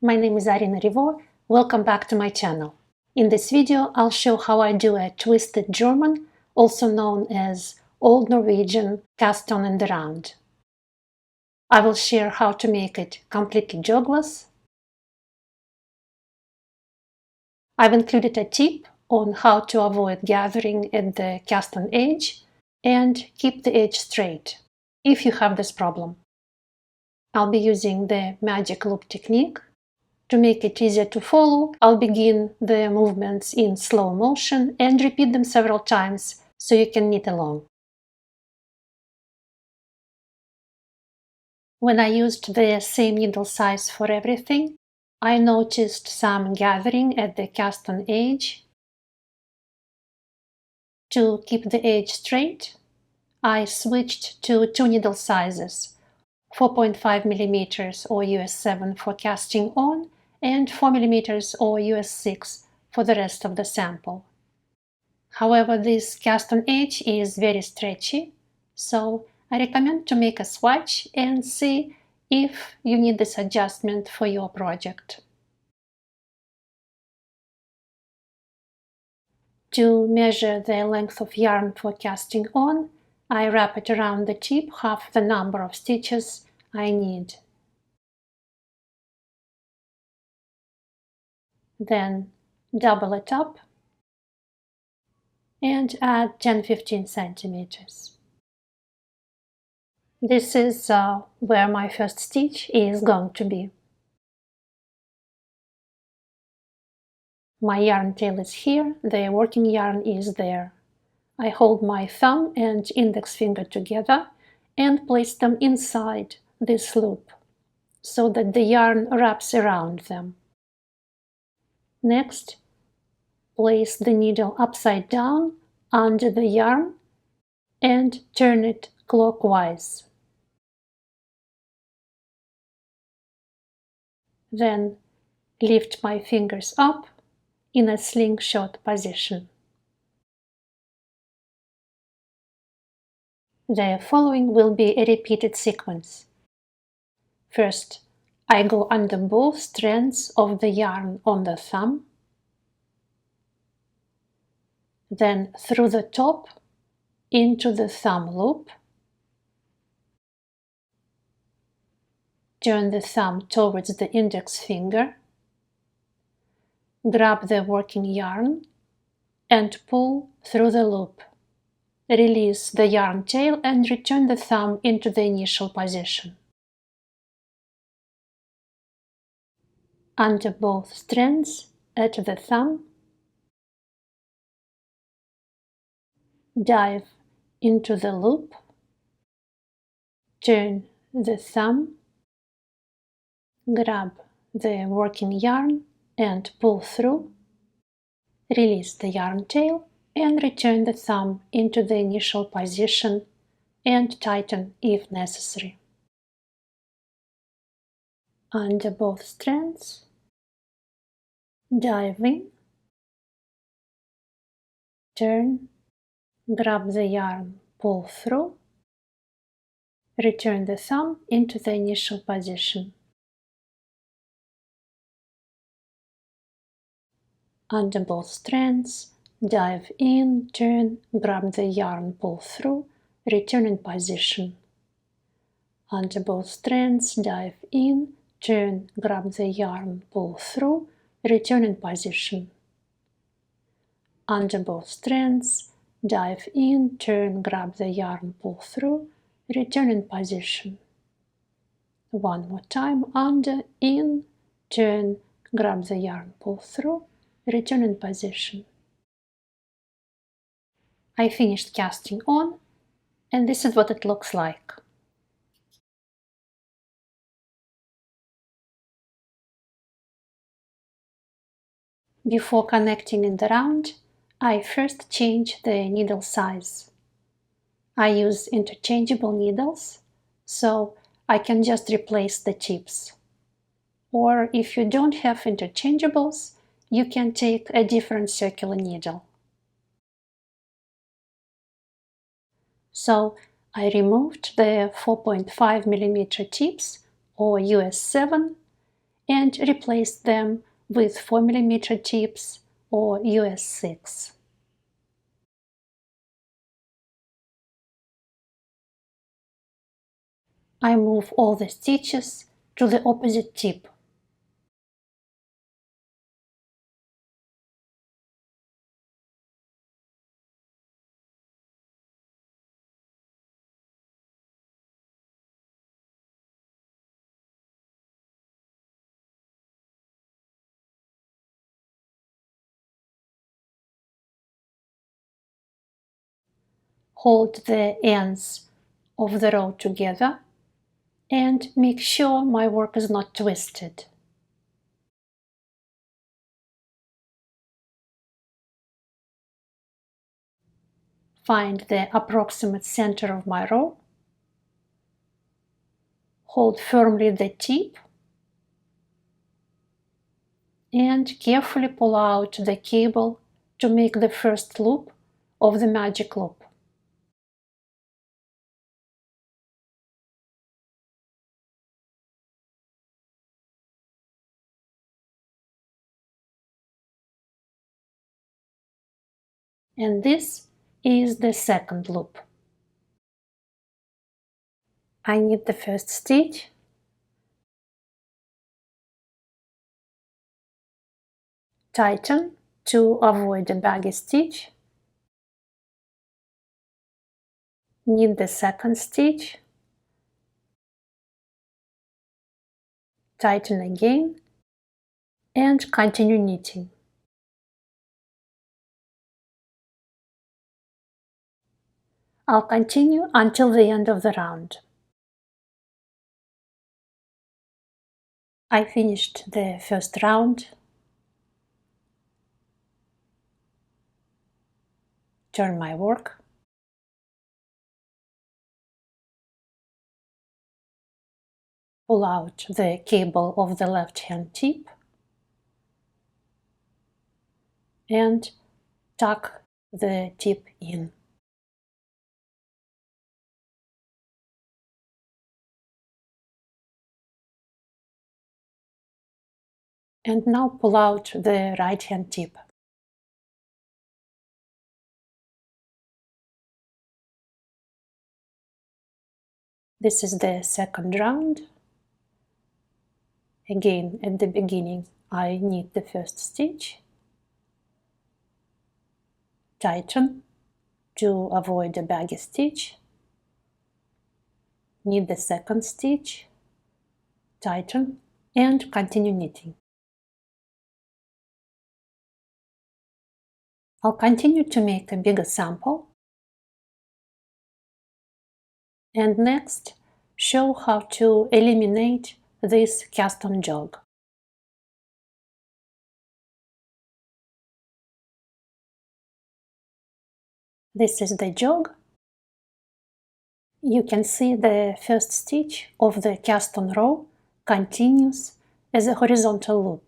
my name is Arina Rivo. Welcome back to my channel. In this video, I'll show how I do a twisted German, also known as Old Norwegian Cast-On and around. I will share how to make it completely jogless. I've included a tip on how to avoid gathering at the cast-on edge and keep the edge straight if you have this problem. I'll be using the magic loop technique. To make it easier to follow, I'll begin the movements in slow motion and repeat them several times so you can knit along. When I used the same needle size for everything, I noticed some gathering at the cast-on edge. To keep the edge straight, I switched to two needle sizes, 4.5 mm or US 7 for casting on and 4 mm or US 6 for the rest of the sample. However, this cast-on edge is very stretchy, so I recommend to make a swatch and see if you need this adjustment for your project. To measure the length of yarn for casting on, I wrap it around the tip half the number of stitches I need. Then double it up and add 10-15 centimeters. This is where my first stitch is going to be. My yarn tail is here, the working yarn is there. I hold my thumb and index finger together and place them inside this loop so that the yarn wraps around them. Next, place the needle upside down under the yarn and turn it clockwise. Then lift my fingers up in a slingshot position. The following will be a repeated sequence. First, I go under both strands of the yarn on the thumb, then through the top into the thumb loop, turn the thumb towards the index finger, grab the working yarn and pull through the loop. Release the yarn tail and return the thumb into the initial position. Under both strands at the thumb, dive into the loop, turn the thumb, grab the working yarn and pull through, release the yarn tail and return the thumb into the initial position and tighten if necessary. Under both strands, dive in, turn, grab the yarn, pull through, return the thumb into the initial position. Under both strands, dive in, turn, grab the yarn, pull through, return in position. Under both strands, dive in, turn, grab the yarn, pull through, return in position. Under both strands, dive in, turn, grab the yarn, pull through, return in position. One more time, under, in, turn, grab the yarn, pull through, return in position. I finished casting on, and this is what it looks like. Before connecting in the round, I first change the needle size. I use interchangeable needles, so I can just replace the tips. Or if you don't have interchangeables, you can take a different circular needle. So I removed the 4.5 mm tips or US 7 and replace them with 4mm tips or US 6. I move all the stitches to the opposite tip. Hold the ends of the row together and make sure my work is not twisted. Find the approximate center of my row. Hold firmly the tip and carefully pull out the cable to make the first loop of the magic loop. And this is the second loop. I knit the first stitch, tighten to avoid a baggy stitch, knit the second stitch, tighten again, and continue knitting. I'll continue until the end of the round. I finished the first round. Turn my work. Pull out the cable of the left-hand tip and tuck the tip in. And now pull out the right-hand tip. This is the second round. Again, at the beginning, I knit the first stitch, tighten to avoid a baggy stitch, knit the second stitch, tighten, and continue knitting. I'll continue to make a bigger sample, and next show how to eliminate this cast-on jog. This is the jog. You can see the first stitch of the cast-on row continues as a horizontal loop.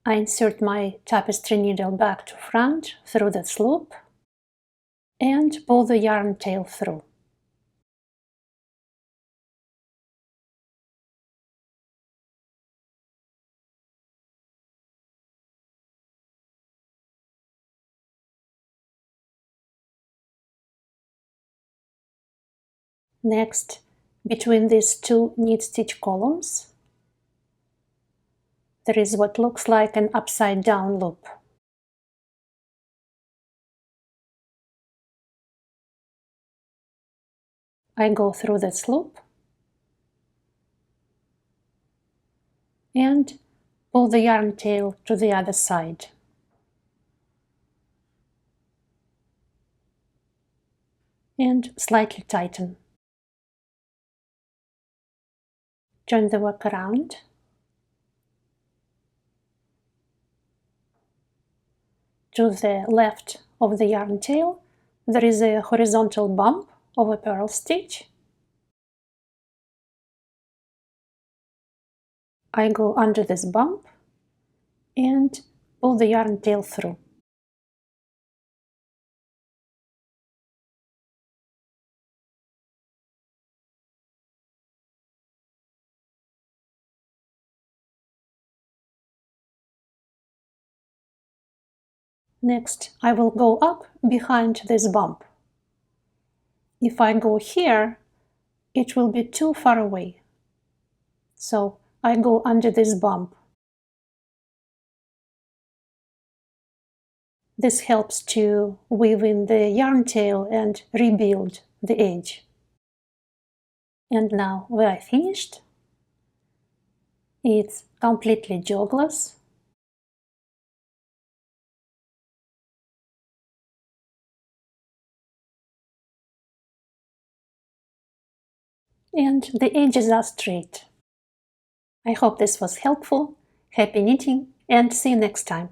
I insert my tapestry needle back to front through this loop and pull the yarn tail through. Next, between these two knit stitch columns, there is what looks like an upside down loop. I go through this loop and pull the yarn tail to the other side. And slightly tighten. Turn the work around. To the left of the yarn tail, there is a horizontal bump of a purl stitch. I go under this bump and pull the yarn tail through. Next, I will go up behind this bump. If I go here, it will be too far away. So I go under this bump. This helps to weave in the yarn tail and rebuild the edge. And now we are finished. It's completely jogless. And the edges are straight. I hope this was helpful. Happy knitting and see you next time.